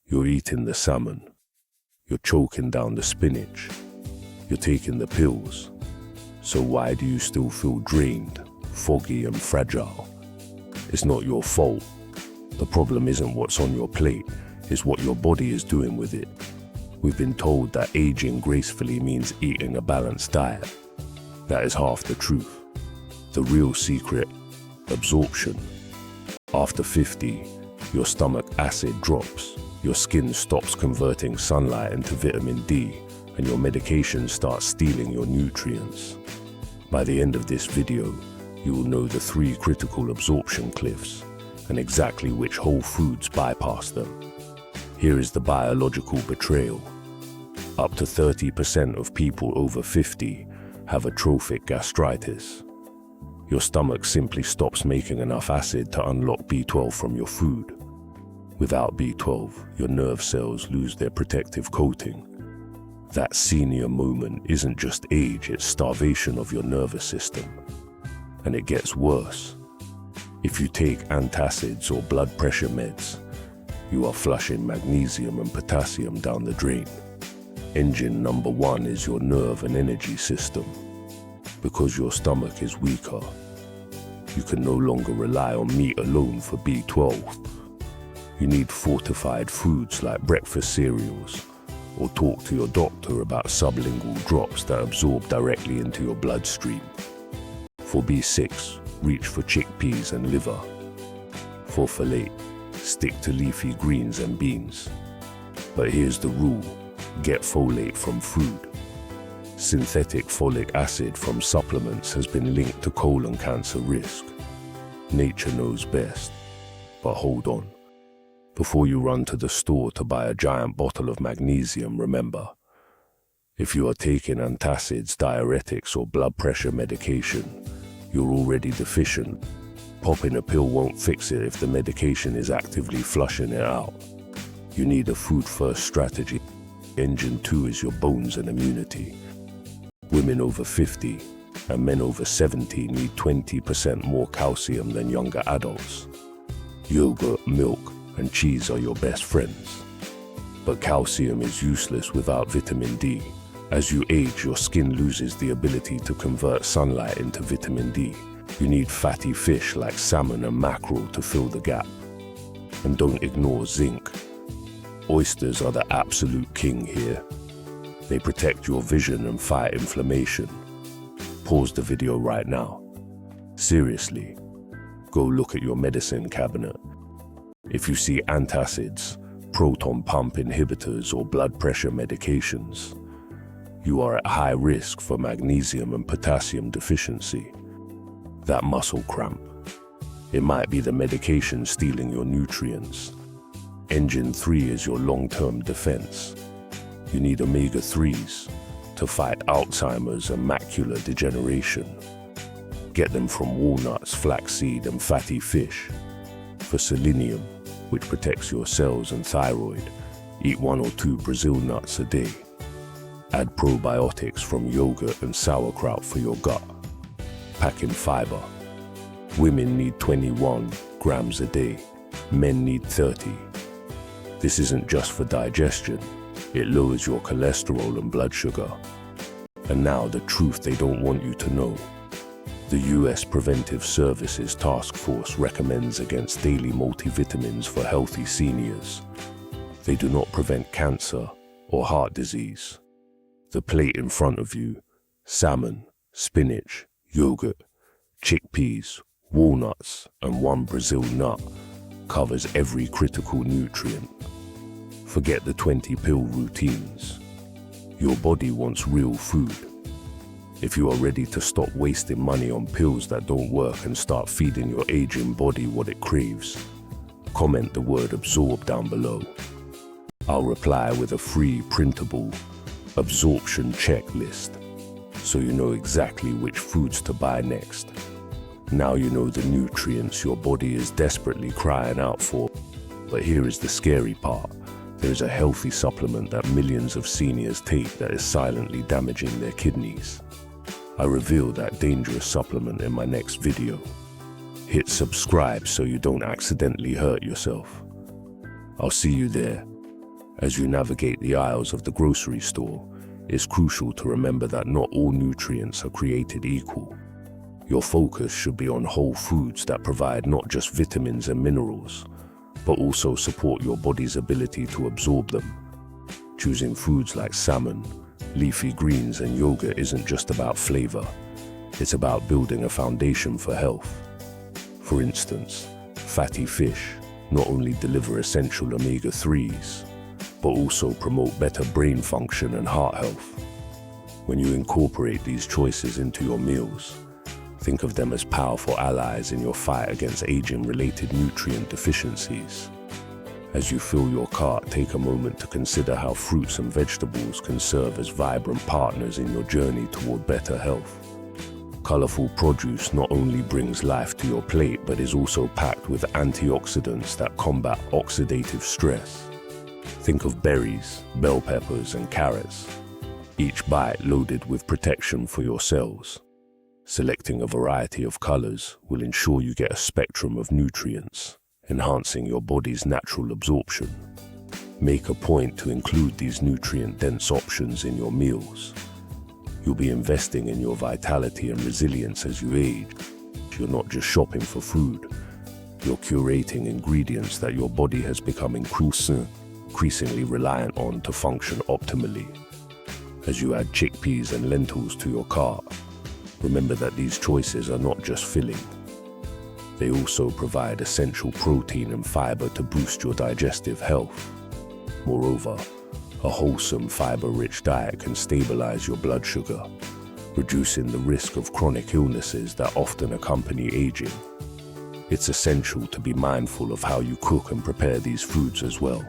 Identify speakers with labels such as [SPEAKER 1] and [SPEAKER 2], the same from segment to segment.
[SPEAKER 1] You're eating the salmon. You're choking down the spinach. You're taking the pills. So why do you still feel drained, foggy and fragile? It's not your fault. The problem isn't what's on your plate, it's what your body is doing with it. We've been told that aging gracefully means eating a balanced diet. That is half the truth. The real secret, absorption. After 50, your stomach acid drops, your skin stops converting sunlight into vitamin D, and your medication starts stealing your nutrients. By the end of this video, you will know the 3 critical absorption cliffs and exactly which whole foods bypass them. Here is the biological betrayal. Up to 30% of people over 50 have atrophic gastritis. Your stomach simply stops making enough acid to unlock B12 from your food. Without B12, your nerve cells lose their protective coating. That senior moment isn't just age, it's starvation of your nervous system. And it gets worse. If you take antacids or blood pressure meds, you are flushing magnesium and potassium down the drain. Engine number 1 is your nerve and energy system. Because your stomach is weaker, you can no longer rely on meat alone for B12. You need fortified foods like breakfast cereals, or talk to your doctor about sublingual drops that absorb directly into your bloodstream. For B6, reach for chickpeas and liver. For folate, stick to leafy greens and beans. But here's the rule, get folate from food. Synthetic folic acid from supplements has been linked to colon cancer risk. Nature knows best. But hold on. Before you run to the store to buy a giant bottle of magnesium, remember, if you are taking antacids, diuretics, or blood pressure medication, you're already deficient. Popping a pill won't fix it if the medication is actively flushing it out. You need a food-first strategy. Engine 2 is your bones and immunity. Women over 50 and men over 70 need 20% more calcium than younger adults. Yogurt, milk, and cheese are your best friends. But calcium is useless without vitamin D. As you age, your skin loses the ability to convert sunlight into vitamin D. You need fatty fish like salmon and mackerel to fill the gap. And don't ignore zinc. Oysters are the absolute king here. They protect your vision and fight inflammation. Pause the video right now. Seriously, go look at your medicine cabinet. If you see antacids, proton pump inhibitors, or blood pressure medications, you are at high risk for magnesium and potassium deficiency. That muscle cramp, it might be the medication stealing your nutrients. Engine 3 is your long-term defense. You need omega-3s to fight Alzheimer's and macular degeneration. Get them from walnuts, flaxseed, and fatty fish. For selenium, which protects your cells and thyroid, eat 1 or 2 Brazil nuts a day. Add probiotics from yogurt and sauerkraut for your gut. Pack in fiber. Women need 21 grams a day. Men need 30. This isn't just for digestion. It lowers your cholesterol and blood sugar. And now the truth they don't want you to know. The US Preventive Services Task Force recommends against daily multivitamins for healthy seniors. They do not prevent cancer or heart disease. The plate in front of you, salmon, spinach, yogurt, chickpeas, walnuts, and 1 Brazil nut, covers every critical nutrient. Forget the 20-pill routines. Your body wants real food. If you are ready to stop wasting money on pills that don't work and start feeding your aging body what it craves, comment the word absorb down below. I'll reply with a free printable absorption checklist, so you know exactly which foods to buy next. Now you know the nutrients your body is desperately crying out for. But here is the scary part. There is a healthy supplement that millions of seniors take that is silently damaging their kidneys. I reveal that dangerous supplement in my next video. Hit subscribe so you don't accidentally hurt yourself. I'll see you there. As you navigate the aisles of the grocery store, it's crucial to remember that not all nutrients are created equal. Your focus should be on whole foods that provide not just vitamins and minerals, but also support your body's ability to absorb them. Choosing foods like salmon, leafy greens, and yogurt isn't just about flavor. It's about building a foundation for health. For instance, fatty fish not only deliver essential omega-3s, but also promote better brain function and heart health. When you incorporate these choices into your meals, think of them as powerful allies in your fight against aging-related nutrient deficiencies. As you fill your cart, take a moment to consider how fruits and vegetables can serve as vibrant partners in your journey toward better health. Colorful produce not only brings life to your plate, but is also packed with antioxidants that combat oxidative stress. Think of berries, bell peppers, and carrots, each bite loaded with protection for your cells. Selecting a variety of colors will ensure you get a spectrum of nutrients, enhancing your body's natural absorption. Make a point to include these nutrient-dense options in your meals. You'll be investing in your vitality and resilience as you age. You're not just shopping for food, you're curating ingredients that your body has become increasingly reliant on to function optimally. As you add chickpeas and lentils to your cart, remember that these choices are not just filling. They also provide essential protein and fiber to boost your digestive health. Moreover, a wholesome, fiber-rich diet can stabilize your blood sugar, reducing the risk of chronic illnesses that often accompany aging. It's essential to be mindful of how you cook and prepare these foods as well.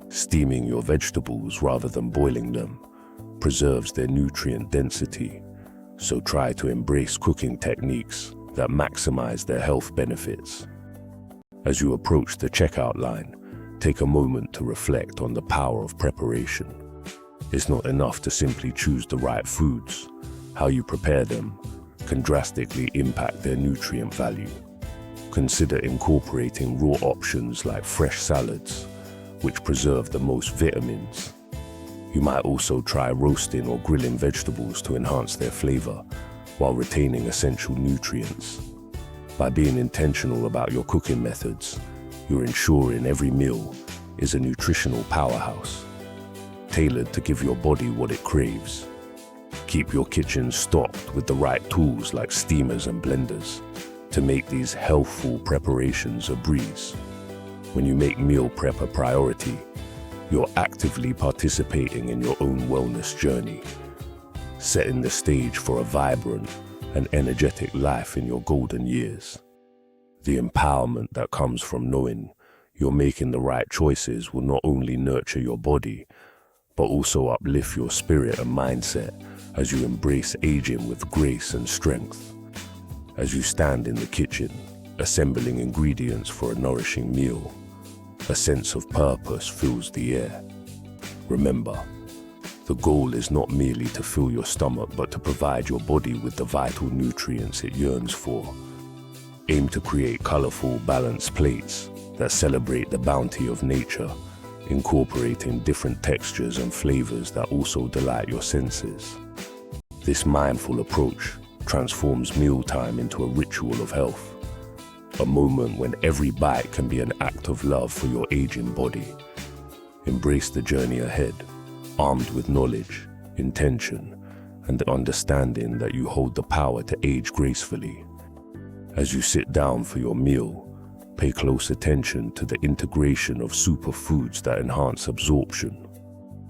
[SPEAKER 1] Steaming your vegetables rather than boiling them preserves their nutrient density, so try to embrace cooking techniques that maximize their health benefits. As you approach the checkout line, take a moment to reflect on the power of preparation. It's not enough to simply choose the right foods. How you prepare them can drastically impact their nutrient value. Consider incorporating raw options like fresh salads, which preserve the most vitamins. You might also try roasting or grilling vegetables to enhance their flavor while retaining essential nutrients. By being intentional about your cooking methods, you're ensuring every meal is a nutritional powerhouse, tailored to give your body what it craves. Keep your kitchen stocked with the right tools like steamers and blenders to make these healthful preparations a breeze. When you make meal prep a priority, you're actively participating in your own wellness journey, setting the stage for a vibrant and energetic life in your golden years. The empowerment that comes from knowing you're making the right choices will not only nurture your body, but also uplift your spirit and mindset as you embrace aging with grace and strength. As you stand in the kitchen, assembling ingredients for a nourishing meal, a sense of purpose fills the air. Remember, the goal is not merely to fill your stomach, but to provide your body with the vital nutrients it yearns for. Aim to create colorful, balanced plates that celebrate the bounty of nature, incorporating different textures and flavors that also delight your senses. This mindful approach transforms mealtime into a ritual of health, a moment when every bite can be an act of love for your aging body. Embrace the journey ahead, armed with knowledge, intention, and the understanding that you hold the power to age gracefully. As you sit down for your meal, pay close attention to the integration of superfoods that enhance absorption.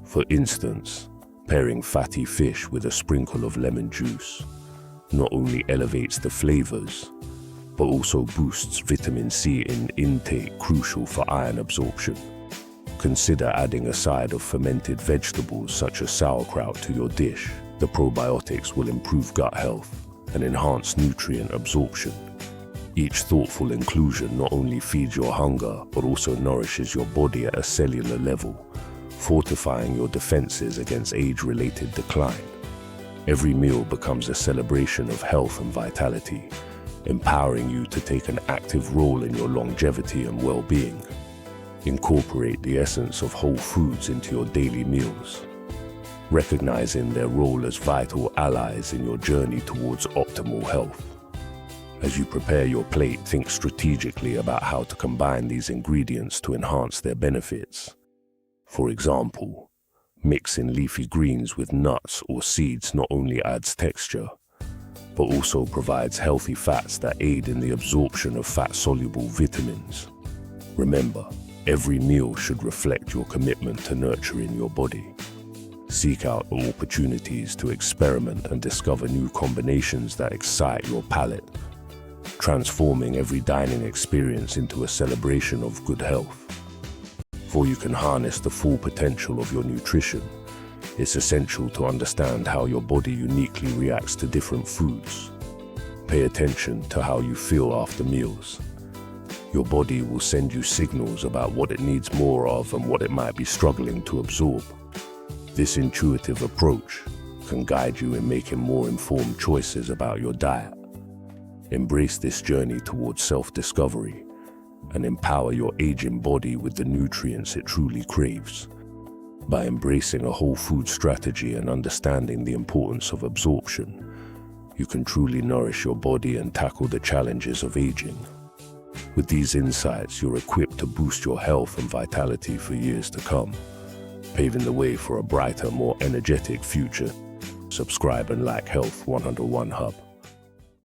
[SPEAKER 1] For instance, pairing fatty fish with a sprinkle of lemon juice not only elevates the flavors, but also boosts vitamin C in intake, crucial for iron absorption. Consider adding a side of fermented vegetables such as sauerkraut to your dish. The probiotics will improve gut health and enhance nutrient absorption. Each thoughtful inclusion not only feeds your hunger, but also nourishes your body at a cellular level, fortifying your defenses against age-related decline. Every meal becomes a celebration of health and vitality, empowering you to take an active role in your longevity and well-being. Incorporate the essence of whole foods into your daily meals, recognizing their role as vital allies in your journey towards optimal health. As you prepare your plate, think strategically about how to combine these ingredients to enhance their benefits. For example, mixing leafy greens with nuts or seeds not only adds texture, but also provides healthy fats that aid in the absorption of fat-soluble vitamins. Remember, every meal should reflect your commitment to nurturing your body. Seek out opportunities to experiment and discover new combinations that excite your palate, transforming every dining experience into a celebration of good health. Before you can harness the full potential of your nutrition, it's essential to understand how your body uniquely reacts to different foods. Pay attention to how you feel after meals. Your body will send you signals about what it needs more of and what it might be struggling to absorb. This intuitive approach can guide you in making more informed choices about your diet. Embrace this journey towards self-discovery and empower your aging body with the nutrients it truly craves. By embracing a whole food strategy and understanding the importance of absorption, you can truly nourish your body and tackle the challenges of aging. With these insights, you're equipped to boost your health and vitality for years to come, paving the way for a brighter, more energetic future. Subscribe and like Health 101 Hub.